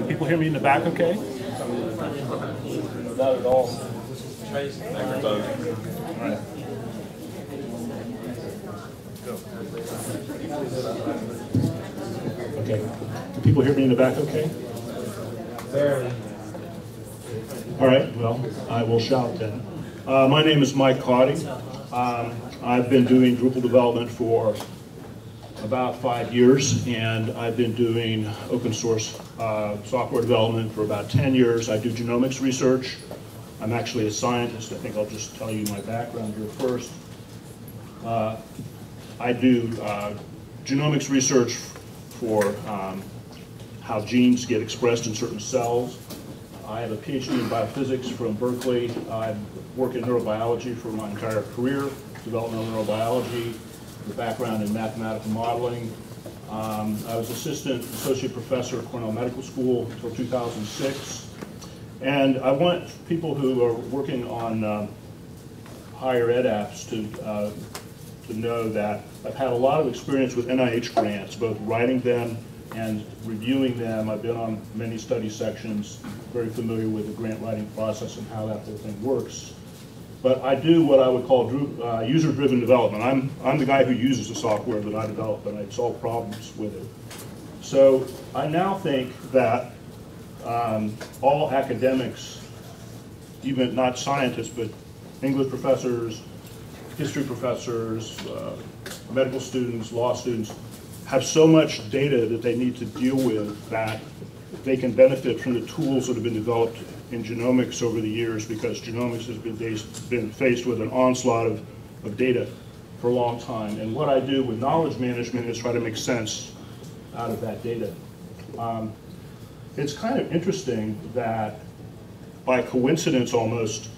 Can people hear me in the back okay? Not at all. Microphone. All right. Go. Okay. Can people hear me in the back okay? Barely. All right, well, I will shout then. My name is Mike Caudy. I've been doing Drupal development for about 5 years, and I've been doing open source software development for about 10 years. I do genomics research. I'm actually a scientist. I think I'll just tell you my background here first. I do genomics research for how genes get expressed in certain cells. I have a PhD in biophysics from Berkeley. I've worked in neurobiology for my entire career, developmental neurobiology, with background in mathematical modeling. I was associate professor at Cornell Medical School until 2006. And I want people who are working on higher ed apps to know that I've had a lot of experience with NIH grants, both writing them and reviewing them. I've been on many study sections, very familiar with the grant writing process and how that whole thing works. But I do what I would call user-driven development. I'm the guy who uses the software that I develop, and I solve problems with it. So I now think that all academics, even not scientists, but English professors, history professors, medical students, law students, have so much data that they need to deal with that they can benefit from the tools that have been developed in genomics over the years, because genomics has been faced with an onslaught of data for a long time. And what I do with knowledge management is try to make sense out of that data. It's kind of interesting that, by coincidence almost,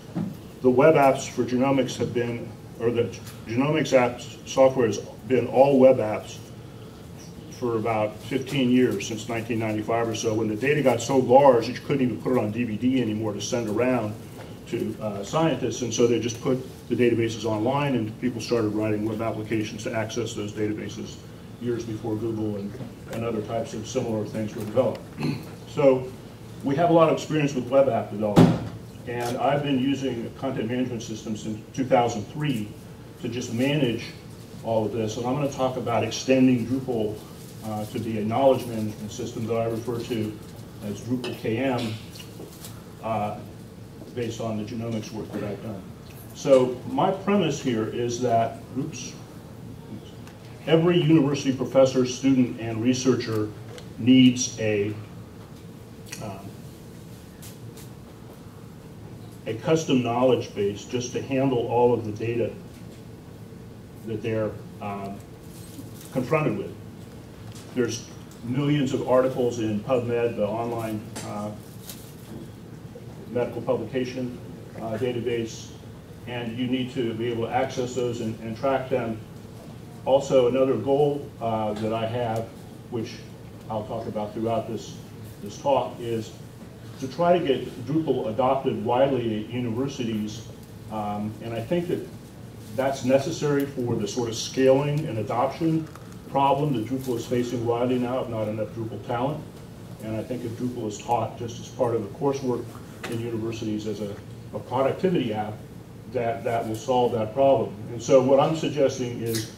the web apps for genomics have been, or the genomics apps software has been all web apps for about 15 years, since 1995 or so, when the data got so large that you couldn't even put it on DVD anymore to send around to scientists, and so they just put the databases online, and people started writing web applications to access those databases years before Google and other types of similar things were developed. So we have a lot of experience with web app development, and I've been using a content management system since 2003 to just manage all of this, and I'm going to talk about extending Drupal to be a knowledge management system that I refer to as Drupal KM, based on the genomics work that I've done. So my premise here is that, every university professor, student, and researcher needs a custom knowledge base just to handle all of the data that they're confronted with. There's millions of articles in PubMed, the online medical publication database, and you need to be able to access those and track them. Also, another goal that I have, which I'll talk about throughout this talk, is to try to get Drupal adopted widely at universities, and I think that that's necessary for the sort of scaling and adoption problem that Drupal is facing widely now of not enough Drupal talent. And I think if Drupal is taught just as part of the coursework in universities as a productivity app, that will solve that problem. And so what I'm suggesting is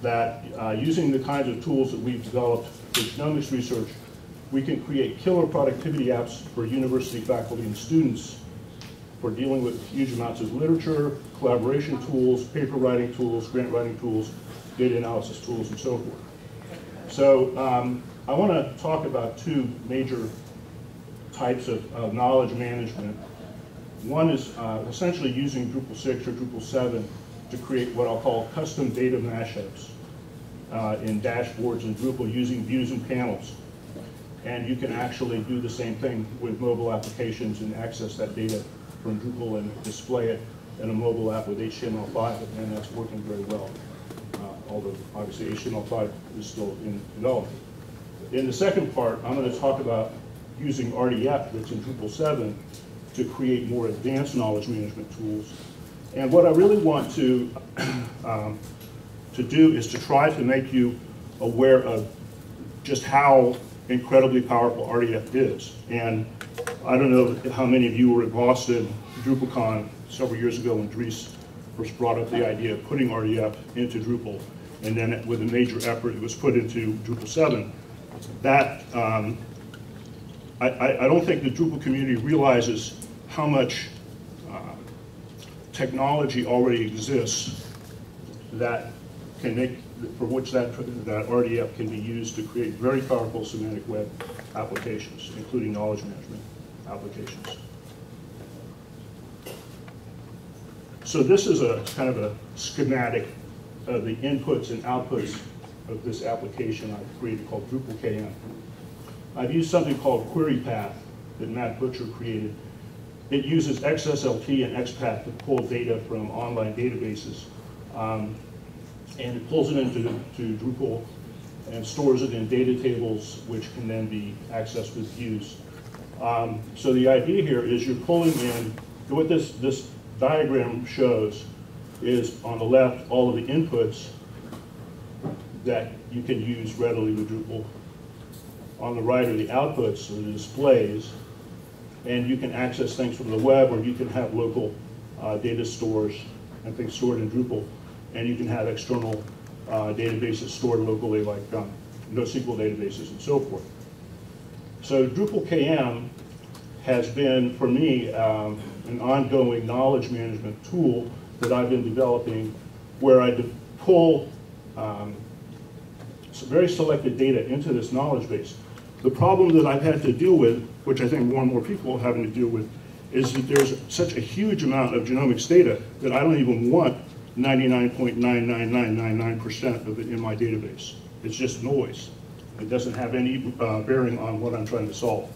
that using the kinds of tools that we've developed for genomics research, we can create killer productivity apps for university faculty and students for dealing with huge amounts of literature, collaboration tools, paper writing tools, grant writing tools, data analysis tools, and so forth. So I want to talk about two major types of knowledge management. One is essentially using Drupal 6 or Drupal 7 to create what I'll call custom data mashups in dashboards in Drupal using views and panels. And you can actually do the same thing with mobile applications and access that data from Drupal and display it in a mobile app with HTML5, and that's working very well. Although obviously HTML5 is still in development. In the second part, I'm going to talk about using RDF that's in Drupal 7 to create more advanced knowledge management tools. And what I really want to do is to try to make you aware of just how incredibly powerful RDF is. And I don't know how many of you were at Boston DrupalCon several years ago when Dries first brought up the idea of putting RDF into Drupal, and then with a major effort it was put into Drupal 7. That, I don't think the Drupal community realizes how much technology already exists that can make, for which that RDF can be used to create very powerful semantic web applications, including knowledge management applications. So this is a kind of a schematic of the inputs and outputs of this application I've created called Drupal KM. I've used something called Query Path that Matt Butcher created. It uses XSLT and XPath to pull data from online databases. And it pulls it into Drupal and stores it in data tables, which can then be accessed with views. So the idea here is you're pulling in, what this diagram shows is on the left all of the inputs that you can use readily with Drupal. On the right are the outputs, or the displays, and you can access things from the web, or you can have local data stores and things stored in Drupal, and you can have external databases stored locally, like NoSQL databases and so forth. So Drupal KM has been, for me, an ongoing knowledge management tool that I've been developing, where I pull some very selected data into this knowledge base. The problem that I've had to deal with, which I think more and more people are having to deal with, is that there's such a huge amount of genomics data that I don't even want 99.99999% of it in my database. It's just noise. It doesn't have any bearing on what I'm trying to solve.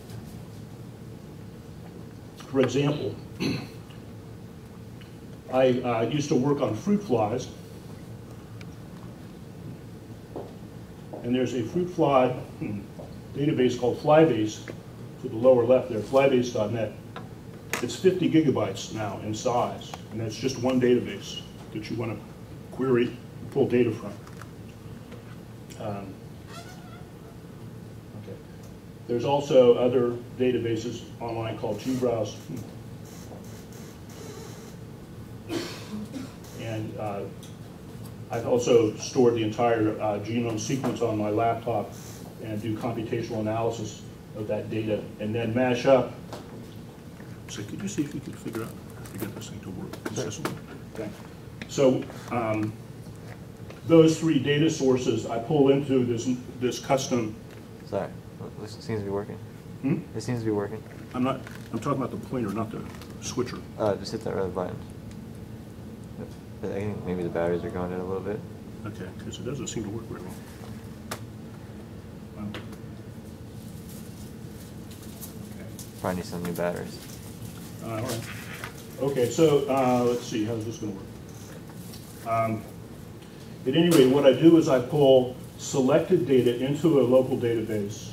For example, I used to work on fruit flies, and there's a fruit fly database called Flybase to the lower left there, flybase.net. It's 50 gigabytes now in size, and that's just one database that you want to query, pull data from. Okay. There's also other databases online called gbrowse. And I've also stored the entire genome sequence on my laptop and do computational analysis of that data, and then mash up. So could you see if you could figure out how to get this thing to work consistently? Okay. So those three data sources I pull into this custom. Sorry, this seems to be working. Hmm? It seems to be working. I'm talking about the pointer, not the switcher. Just hit that red button. I think maybe the batteries are going in a little bit. Okay, because it doesn't seem to work very well. Probably need some new batteries. All right. Okay, so let's see, how's this going to work? At any rate, what I do is I pull selected data into a local database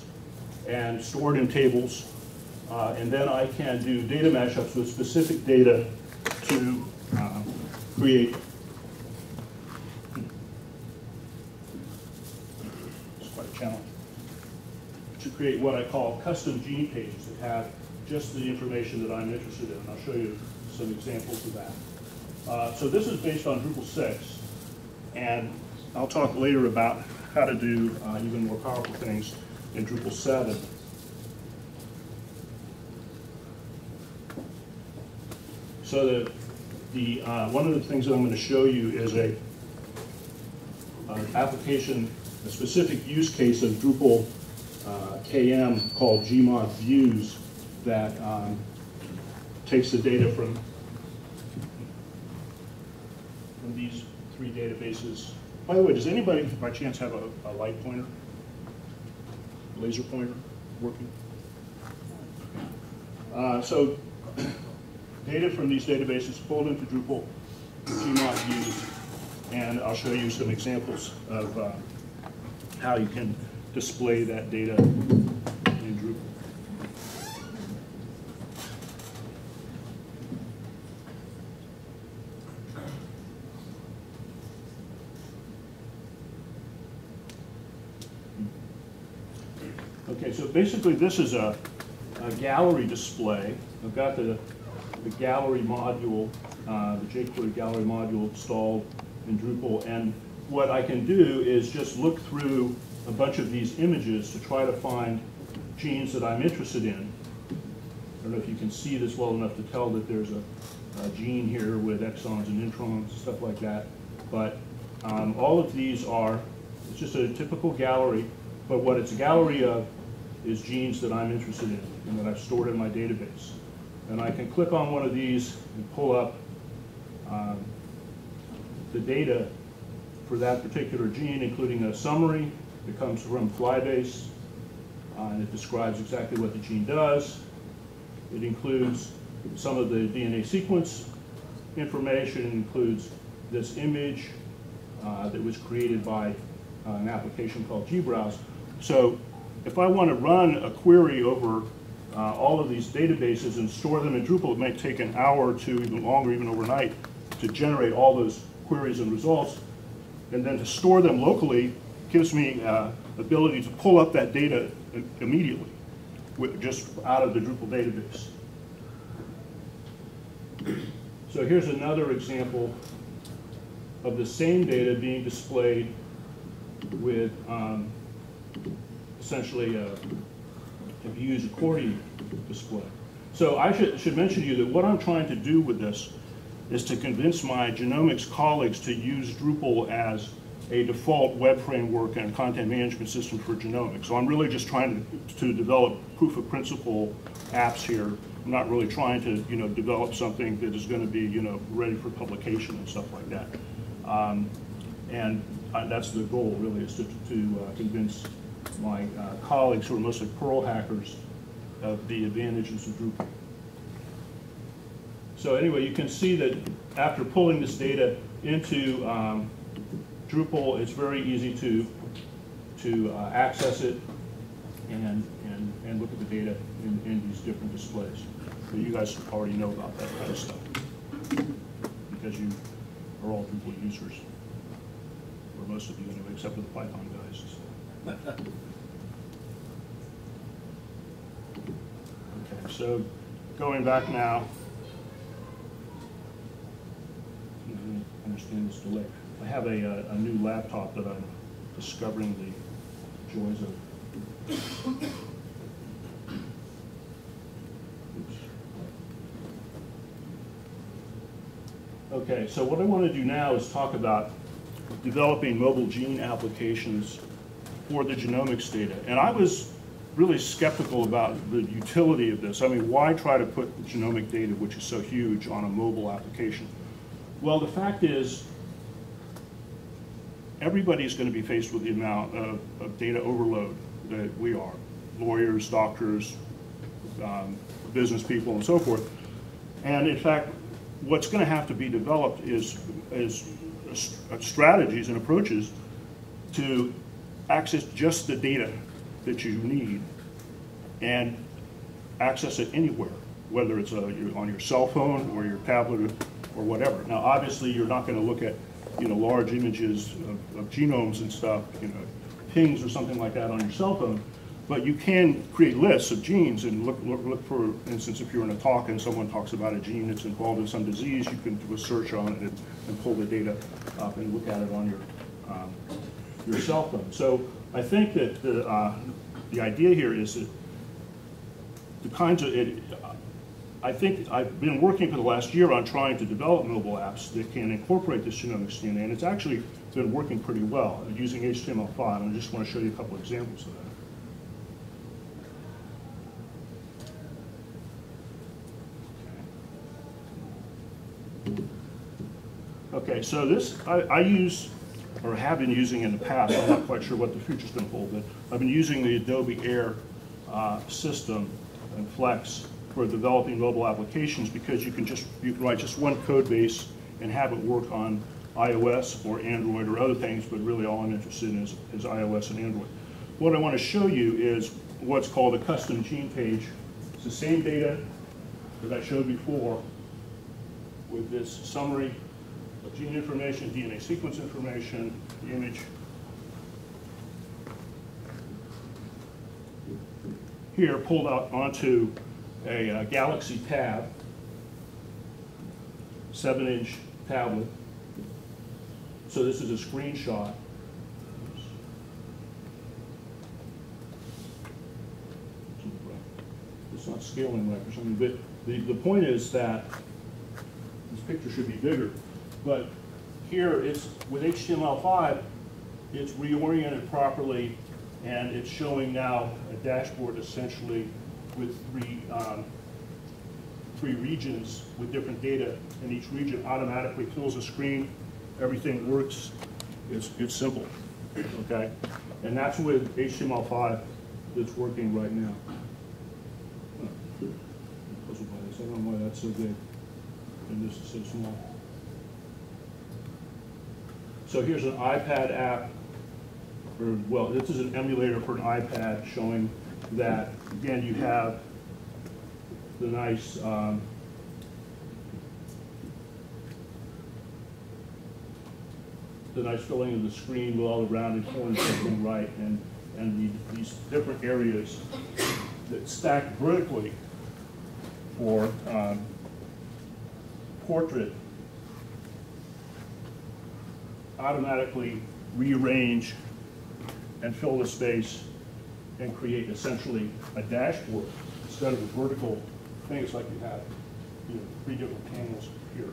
and store it in tables, and then I can do data mashups with specific data to create. It's quite a challenge. To create what I call custom gene pages that have just the information that I'm interested in. And I'll show you some examples of that. So this is based on Drupal 6, and I'll talk later about how to do even more powerful things in Drupal 7. So one of the things that I'm going to show you is an application, a specific use case of Drupal KM called Gmod Views that takes the data from these three databases. By the way, does anybody by chance have a light pointer? Laser pointer working? So data from these databases pulled into Drupal Gmod Views, and I'll show you some examples of how you can display that data in Drupal. Okay, basically this is a gallery display. I've got the gallery module, the jQuery gallery module installed in Drupal, and what I can do is just look through a bunch of these images to try to find genes that I'm interested in. I don't know if you can see this well enough to tell that there's a gene here with exons and introns, stuff like that. But all of these are, it's just a typical gallery, but what it's a gallery of is genes that I'm interested in and that I've stored in my database. And I can click on one of these and pull up the data for that particular gene, including a summary that comes from Flybase, and it describes exactly what the gene does. It includes some of the DNA sequence information. It includes this image that was created by an application called gbrowse. So if I want to run a query over all of these databases and store them in Drupal, it might take an hour or two, even longer, even overnight, to generate all those queries and results. And then to store them locally gives me ability to pull up that data immediately, just out of the Drupal database. So here's another example of the same data being displayed with essentially if you use a Caudy display. So I should mention to you that what I'm trying to do with this is to convince my genomics colleagues to use Drupal as a default web framework and content management system for genomics. So I'm really just trying to develop proof of principle apps here. I'm not really trying to develop something that is going to be ready for publication and stuff like that. And that's the goal, really, is to convince my colleagues who are mostly Perl hackers of the advantages of Drupal. So anyway, you can see that after pulling this data into Drupal, it's very easy to access it and look at the data in these different displays. So you guys already know about that kind of stuff because you are all Drupal users, or most of you anyway, except for the Python guys. Okay, so going back now, I understand this delay. I have a new laptop that I'm discovering the joys of. Oops. Okay, so what I want to do now is talk about developing mobile gene applications for the genomics data. And I was really skeptical about the utility of this. I mean, why try to put genomic data, which is so huge, on a mobile application? Well, the fact is, everybody's going to be faced with the amount of data overload that we are. Lawyers, doctors, business people, and so forth. And in fact, what's going to have to be developed is strategies and approaches to access just the data that you need and access it anywhere, whether it's on your cell phone or your tablet or whatever. Now, obviously, you're not going to look at large images of genomes and stuff, pings or something like that on your cell phone, but you can create lists of genes and look for instance, if you're in a talk and someone talks about a gene that's involved in some disease, you can do a search on it and pull the data up and look at it on your cell phone. So I think that the idea here is that the kinds of I think I've been working for the last year on trying to develop mobile apps that can incorporate this genomics DNA, and it's actually been working pretty well using HTML5, and I just want to show you a couple examples of that. Okay, so this I use, or have been using in the past. I'm not quite sure what the future's going to hold, but I've been using the Adobe Air system and Flex for developing mobile applications because you can write just one code base and have it work on iOS or Android or other things, but really all I'm interested in is iOS and Android. What I want to show you is what's called a custom gene page. It's the same data that I showed before with this summary of gene information, DNA sequence information, the image. here pulled out onto a Galaxy Tab, 7-inch tablet. So this is a screenshot. It's not scaling right for something, but the point is that this picture should be bigger. But here it's with HTML5, it's reoriented properly, and it's showing now a dashboard essentially with three regions with different data, and each region automatically fills a screen. Everything works. It's simple, okay? And that's with HTML5 that's working right now. Puzzled by this. I don't know why that's so big and this is so small. So here's an iPad app, or well, this is an emulator for an iPad showing that, again, you have the nice filling of the screen with all the rounded corners looking right, and these different areas that stack vertically for portrait automatically rearrange and fill the space and create essentially a dashboard instead of a vertical thing. It's like you have, you know, 3 different panels here.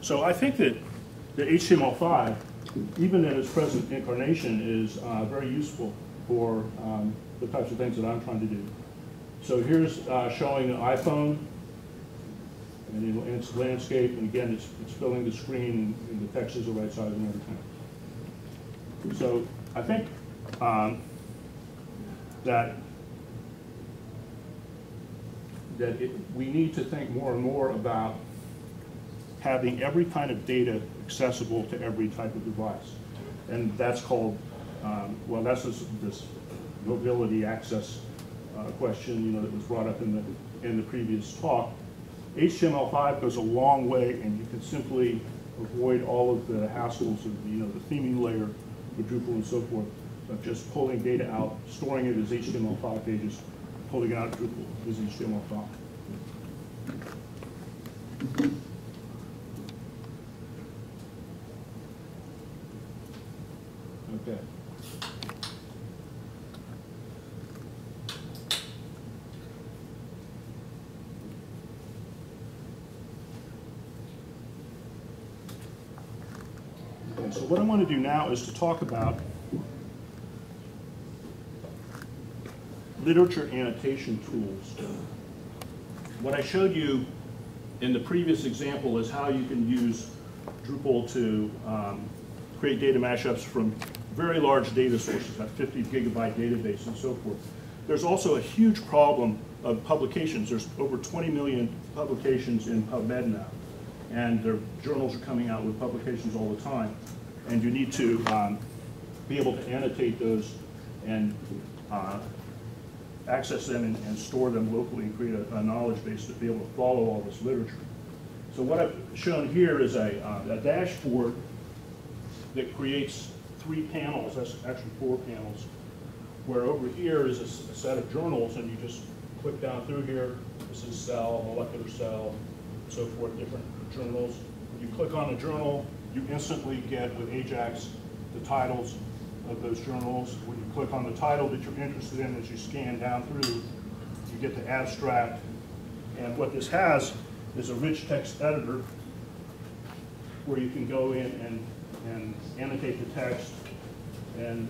So I think that the HTML5, even in its present incarnation, is very useful for the types of things that I'm trying to do. So here's showing an iPhone and its landscape, and again, it's filling the screen, and the text is the right size and everything. So I think we need to think more and more about having every kind of data accessible to every type of device. And that's called, well, that's this mobility access question, you know, that was brought up in the previous talk. HTML5 goes a long way, and you can simply avoid all of the hassles of, you know, the theming layer with Drupal and so forth, of just pulling data out, storing it as HTML5 pages, pulling it out of Drupal as HTML5. Okay. Okay, so what I want to do now is to talk about literature annotation tools. What I showed you in the previous example is how you can use Drupal to create data mashups from very large data sources, like 50 gigabyte database and so forth. There's also a huge problem of publications. There's over 20 million publications in PubMed now, and their journals are coming out with publications all the time. And you need to be able to annotate those and access them and store them locally and create a knowledge base to be able to follow all this literature. So what I've shown here is a dashboard that creates 3 panels, that's actually 4 panels, where over here is a set of journals, and you just click down through here. This is Cell, Molecular Cell, and so forth, different journals. When you click on a journal, you instantly get with Ajax the titles of those journals. When you click on the title that you're interested in, as you scan down through, you get the abstract. And what this has is a rich text editor where you can go in and annotate the text and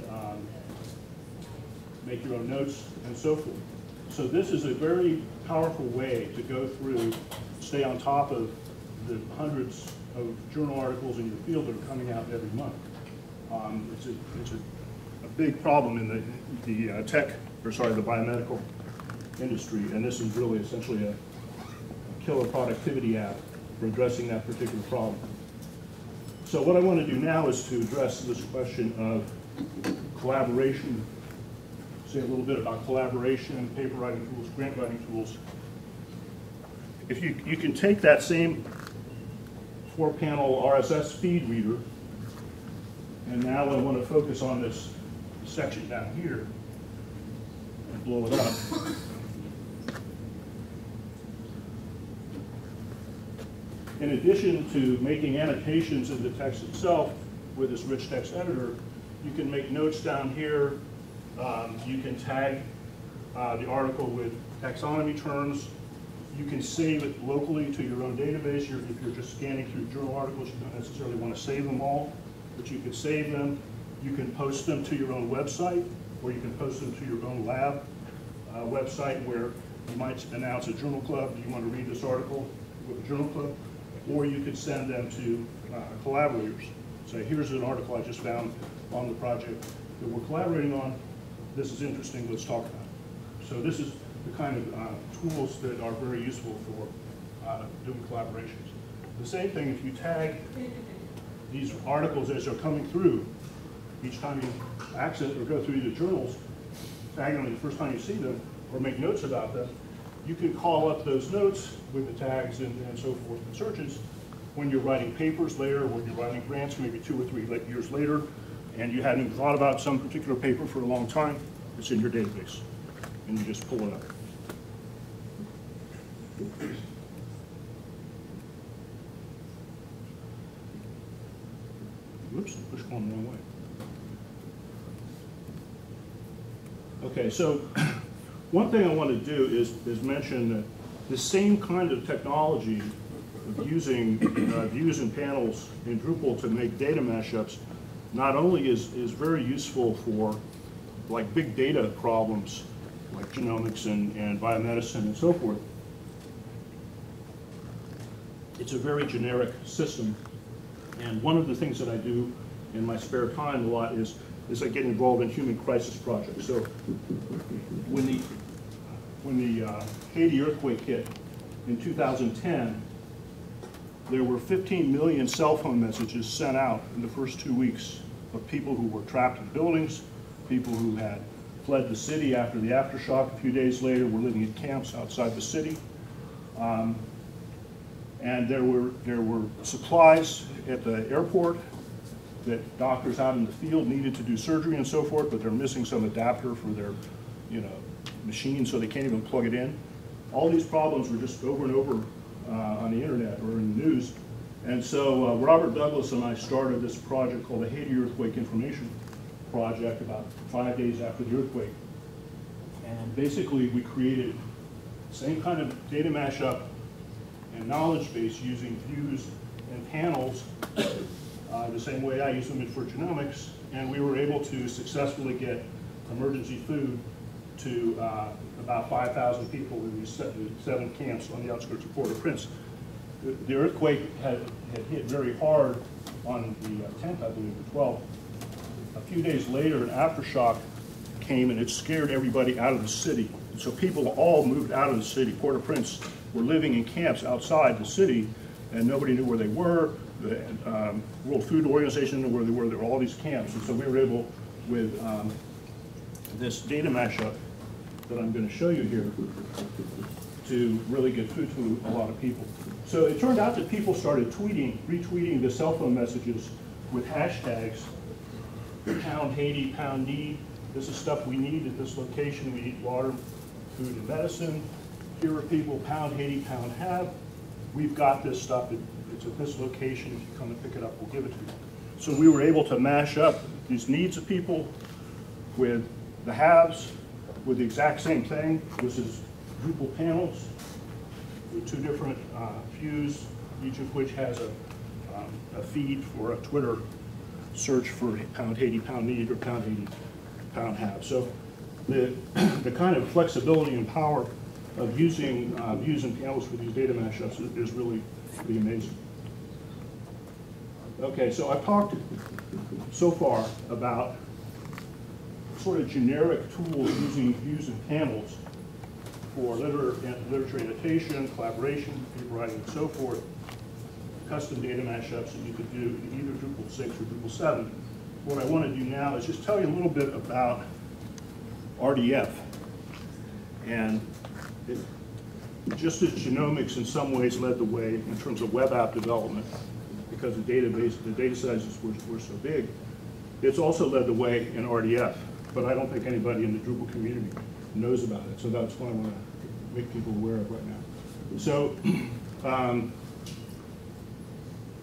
make your own notes and so forth. So this is a very powerful way to go through, stay on top of the hundreds of journal articles in your field that are coming out every month. It's a big problem in the biomedical industry, and this is really essentially a killer productivity app for addressing that particular problem. So what I want to do now is to address this question of collaboration, say a little bit about collaboration, paper writing tools, grant writing tools. If you can take that same 4-panel RSS feed reader, and now I want to focus on this section down here, and blow it up. In addition to making annotations in the text itself with this rich text editor, you can make notes down here. You can tag the article with taxonomy terms. You can save it locally to your own database. If you're just scanning through journal articles, you don't necessarily want to save them all, but you can save them. You can post them to your own website, or you can post them to your own lab website where you might announce a journal club. Do you want to read this article with a journal club? Or you could send them to collaborators. Say, here's an article I just found on the project that we're collaborating on. This is interesting, let's talk about it. So this is the kind of tools that are very useful for doing collaborations. The same thing if you tag these articles as they're coming through. Each time you access or go through the journals, tag them the first time you see them, or make notes about them, you can call up those notes with the tags and so forth and searches when you're writing papers later, when you're writing grants maybe 2 or 3 years later, and you hadn't thought about some particular paper for a long time. It's in your database, and you just pull it up. Whoops, I pushed one the wrong way. Okay, so one thing I want to do is mention that the same kind of technology of using views and panels in Drupal to make data mashups not only is very useful for like big data problems like genomics and biomedicine and so forth. It's a very generic system, and one of the things that I do in my spare time a lot is I get involved in human crisis projects. So when the Haiti earthquake hit in 2010, there were 15 million cell phone messages sent out in the first 2 weeks of people who were trapped in buildings, people who had fled the city after the aftershock. A few days later, were living in camps outside the city. And there were supplies at the airport that doctors out in the field needed to do surgery and so forth, but they're missing some adapter for their, machine, so they can't even plug it in. All these problems were just over and over on the internet or in the news. And so Robert Douglas and I started this project called the Haiti Earthquake Information Project about 5 days after the earthquake. And basically we created the same kind of data mashup and knowledge base using views and panels the same way I use them for genomics, and we were able to successfully get emergency food to about 5,000 people in these 7 camps on the outskirts of Port-au-Prince. The earthquake had hit very hard on the 10th, I believe, the 12th. A few days later, an aftershock came and it scared everybody out of the city. And so people all moved out of the city. Port-au-Prince were living in camps outside the city, and nobody knew where they were. The World Food Organization knew where they were. There were all these camps. And so we were able, with this data mashup that I'm going to show you here, to really get food to a lot of people. So it turned out that people started retweeting the cell phone messages with hashtags, pound Haiti, pound need. This is stuff we need at this location. We need water, food, and medicine. Here are people, pound Haiti, pound have. We've got this stuff. It's at this location. If you come and pick it up, we'll give it to you. So we were able to mash up these needs of people with the haves, with the exact same thing. This is Drupal panels with 2 different views, each of which has a feed for a Twitter search for pound Haiti, pound need, or pound Haiti, pound have. So the kind of flexibility and power of using views and panels for these data mashups is really pretty amazing. Okay, so I've talked so far about sort of generic tools using views and panels for literature annotation, collaboration, paper writing, and so forth, custom data mashups that you could do in either Drupal 6 or Drupal 7. What I want to do now is just tell you a little bit about RDF. And just as genomics in some ways led the way in terms of web app development, because the data sizes were so big, it's also led the way in RDF. But I don't think anybody in the Drupal community knows about it. So that's what I want to make people aware of right now. So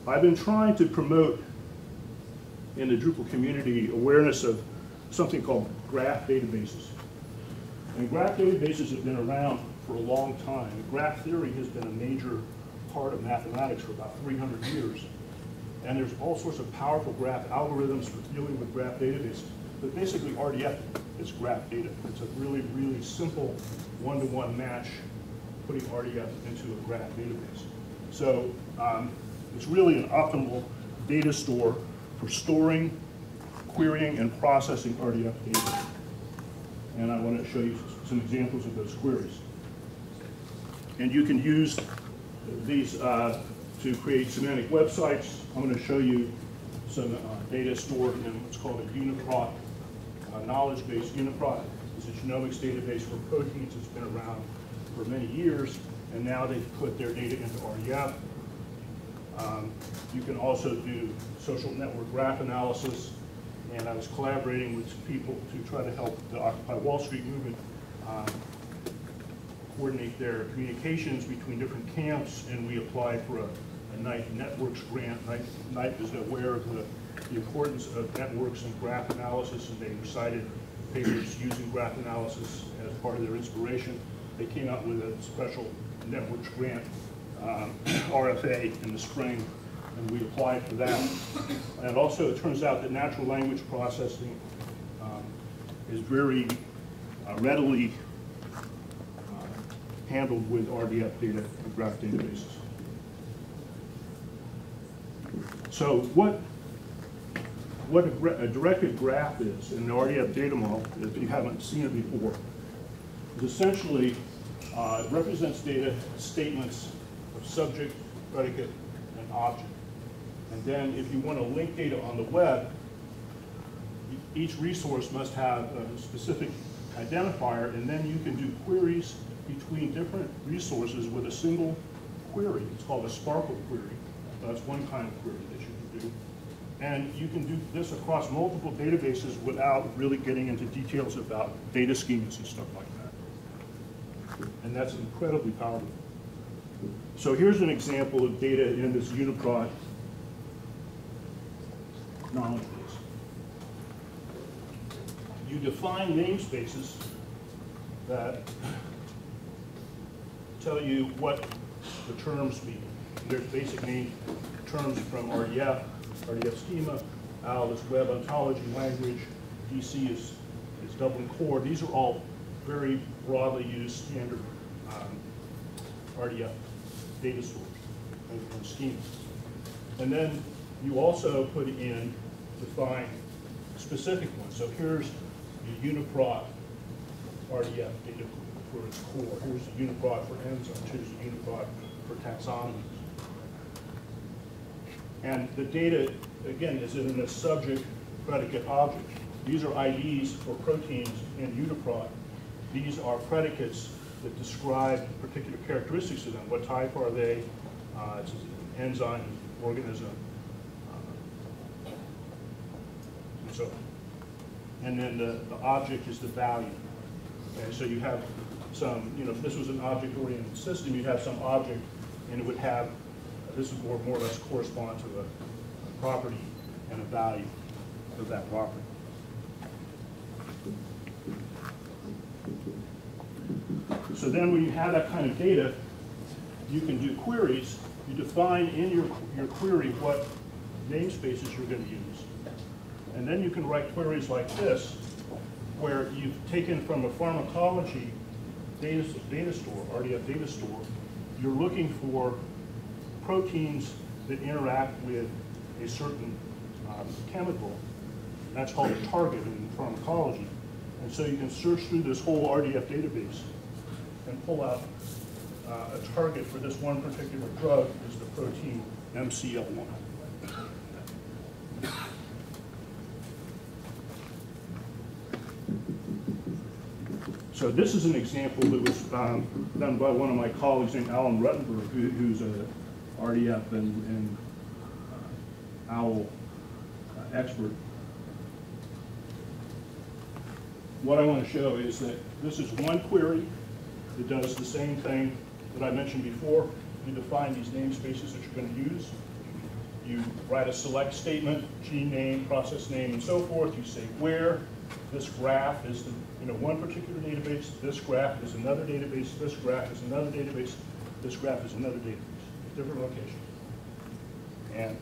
I've been trying to promote in the Drupal community awareness of something called graph databases. And graph databases have been around for a long time. Graph theory has been a major part of mathematics for about 300 years. And there's all sorts of powerful graph algorithms for dealing with graph databases. But basically RDF is graph data. It's a really, really simple one-to-one match putting RDF into a graph database. So it's really an optimal data store for storing, querying, and processing RDF data. And I want to show you some examples of those queries. And you can use these to create semantic websites. I'm going to show you some data stored in what's called a Uniprot knowledge base. Uniprot is a genomics database for proteins. It's been around for many years, and now they've put their data into RDF. You can also do social network graph analysis, and I was collaborating with people to try to help the Occupy Wall Street movement coordinate their communications between different camps, and we applied for a Knight Networks grant. Knight is aware of the importance of networks and graph analysis, and they recited papers using graph analysis as part of their inspiration. They came out with a special networks grant, RFA, in the spring, and we applied for that. And also it turns out that natural language processing is very readily handled with RDF data and graph databases. So what a directed graph is in the RDF data model, if you haven't seen it before, is essentially it represents data statements of subject, predicate, and object. And then if you want to link data on the web, each resource must have a specific identifier, and then you can do queries between different resources with a single query. It's called a Sparkle query. That's one kind of query that you can do. And you can do this across multiple databases without really getting into details about data schemas and stuff like that. And that's incredibly powerful. So here's an example of data in this Uniprot knowledge base. You define namespaces that tell you what the terms mean. There's basic name terms from RDF, RDF schema, AL is web ontology language, DC is Dublin core. These are all very broadly used standard RDF data stores and schemas. And then you also put in, define specific ones. So here's the Uniprot RDF data for its core. Here's the Uniprot for enzymes. Here's the Uniprot for taxonomies. And the data, again, is in a subject, predicate, object. These are IDs for proteins in Uniprot. These are predicates that describe particular characteristics of them. What type are they? It's an enzyme, organism, and so on. And then the object is the value. Okay, so you have some, if this was an object-oriented system, you'd have some object, and it would have, this would more or less correspond to a property and a value of that property. So then when you have that kind of data, you can do queries. You define in your query what namespaces you're going to use. And then you can write queries like this, where you've taken from a pharmacology data store, RDF data store, you're looking for proteins that interact with a certain chemical. That's called a target in pharmacology. And so you can search through this whole RDF database and pull out a target for this one particular drug is the protein MCL1. So this is an example that was done by one of my colleagues named Alan Ruttenberg, who's a RDF and OWL expert. what I want to show is that this is one query that does the same thing that I mentioned before. You define these namespaces that you're going to use. You write a select statement, gene name, process name, and so forth. You say where this graph is one particular database, this graph is another database, this graph is another database, this graph is another database, different location. And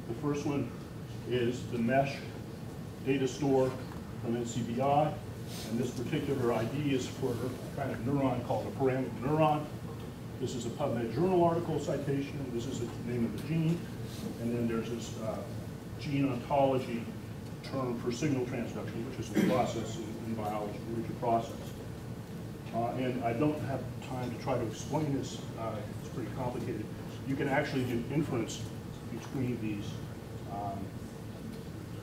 the first one is the mesh data store from NCBI, and this particular ID is for a kind of neuron called a pyramidal neuron. This is a PubMed journal article citation. This is the name of the gene, and then there's this gene ontology term for signal transduction, which is a process in biology, which is a process. And I don't have time to try to explain this. It's pretty complicated. You can actually do inference between these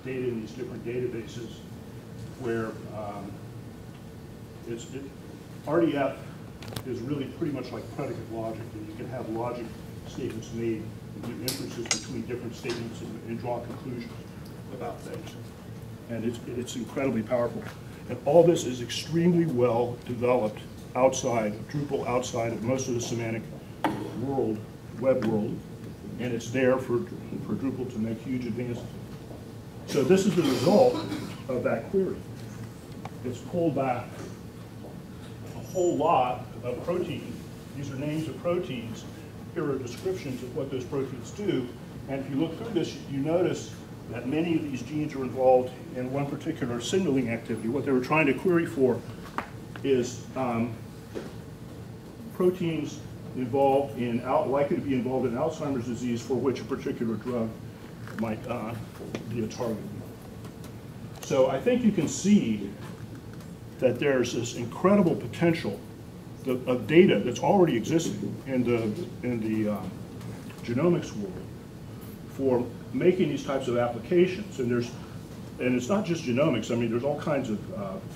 data in these different databases where RDF is really pretty much like predicate logic, and you can have logic statements made and do inferences between different statements and draw conclusions about things. And it's incredibly powerful. And all this is extremely well developed outside of Drupal, outside of most of the semantic world, web world, and it's there for Drupal to make huge advances. So this is the result of that query. It's pulled back a whole lot of proteins. These are names of proteins. Here are descriptions of what those proteins do. And if you look through this, you notice that many of these genes are involved in one particular signaling activity. What they were trying to query for is proteins involved in, likely to be involved in Alzheimer's disease for which a particular drug might be a target. So I think you can see that there's this incredible potential of data that's already existing in the genomics world for making these types of applications. And it's not just genomics. I mean, there's all kinds of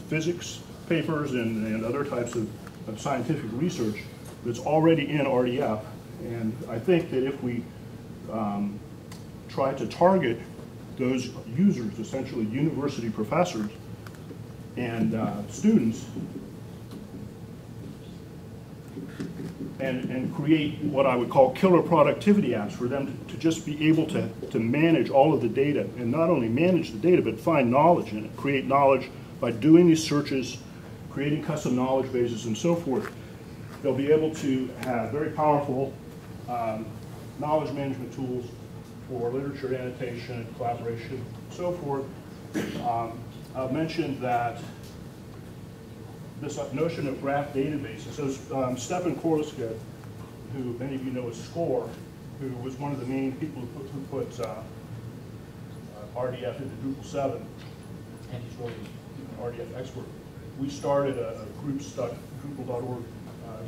physics papers and other types of scientific research that's already in RDF. And I think that if we try to target those users, essentially university professors and students, and create what I would call killer productivity apps for them to just be able to manage all of the data, and not only manage the data, but find knowledge in it, create knowledge by doing these searches, creating custom knowledge bases and so forth. They'll be able to have very powerful knowledge management tools for literature annotation, collaboration, and so forth. I've mentioned that this notion of graph databases. So Stefan Korleska, who many of you know as SCORE, who was one of the main people who put RDF into Drupal 7, and he's really an RDF expert. We started a group, Drupal.org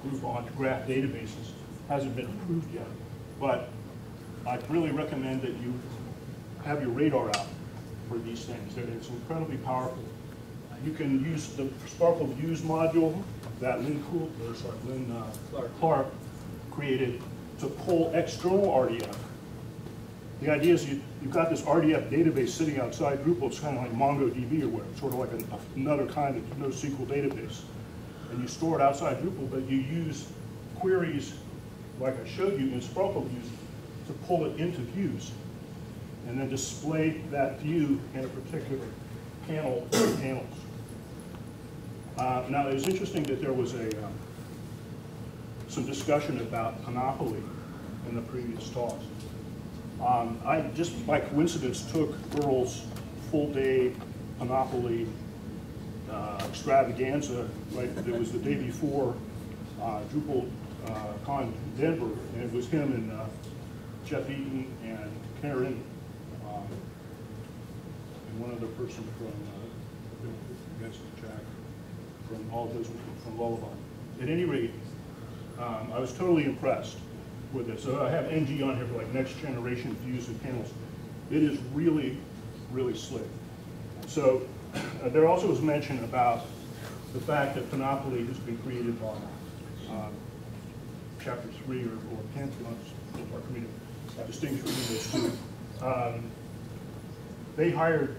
group on graph databases. Hasn't been approved yet, but I really recommend that you have your radar out for these things. It's incredibly powerful. You can use the Sparkle Views module that Lynn Clark created to pull external RDF. The idea is you've got this RDF database sitting outside Drupal. It's kind of like MongoDB or whatever, sort of like another kind of NoSQL database. And you store it outside Drupal, but you use queries like I showed you in Sparkle Views to pull it into views and then display that view in a particular panel or panels. Now, it was interesting that there was some discussion about Panoply in the previous talks. I just, by coincidence, took Earl's full-day Panoply extravaganza. Right, it was the day before Drupal Con Denver, and it was him and Jeff Eaton and Karen and one other person from Jack, from all those from Lullaby. At any rate, I was totally impressed with this. So I have NG on here for like next generation views and panels. It is really, really slick. So there also was mention about the fact that Panoply has been created by Chapter 3 or Pantheon, our community, distinguished between those two. they hired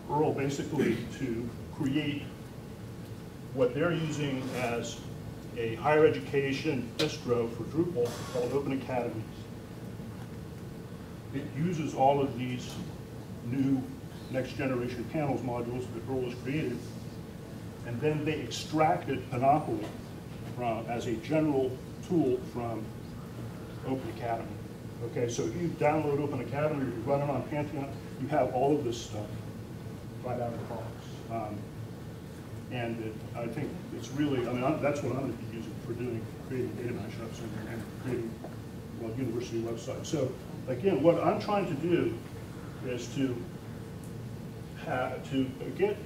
Earl basically to create what they're using as a higher education distro for Drupal called Open Academies. It uses all of these new next generation panels modules that Earl has created, and then they extracted Panoply as a general tool from Open Academy. Okay, so if you download Open Academy or you run it on Pantheon, you have all of this stuff right out of the box. I think it's really, I mean, that's what I'm going to be using for creating data mashups and creating, well, university websites. So again, what I'm trying to do is to get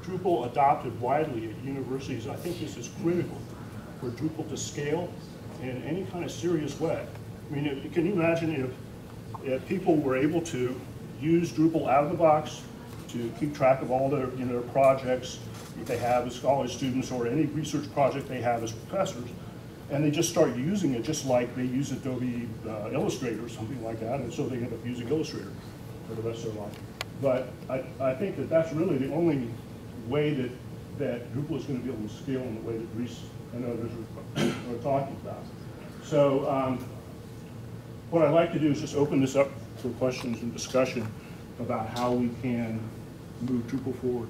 Drupal adopted widely at universities. I think this is critical for Drupal to scale in any kind of serious way. I mean, can you imagine if people were able to use Drupal out of the box to keep track of all their, their projects that they have as college students or any research project they have as professors, and they just start using it just like they use Adobe Illustrator or something like that, and so they end up using Illustrator for the rest of their life. But I think that that's really the only way that Drupal is going to be able to scale in the way that Dries and others are talking about. So what I'd like to do is just open this up for questions and discussion about how we can move Drupal forward.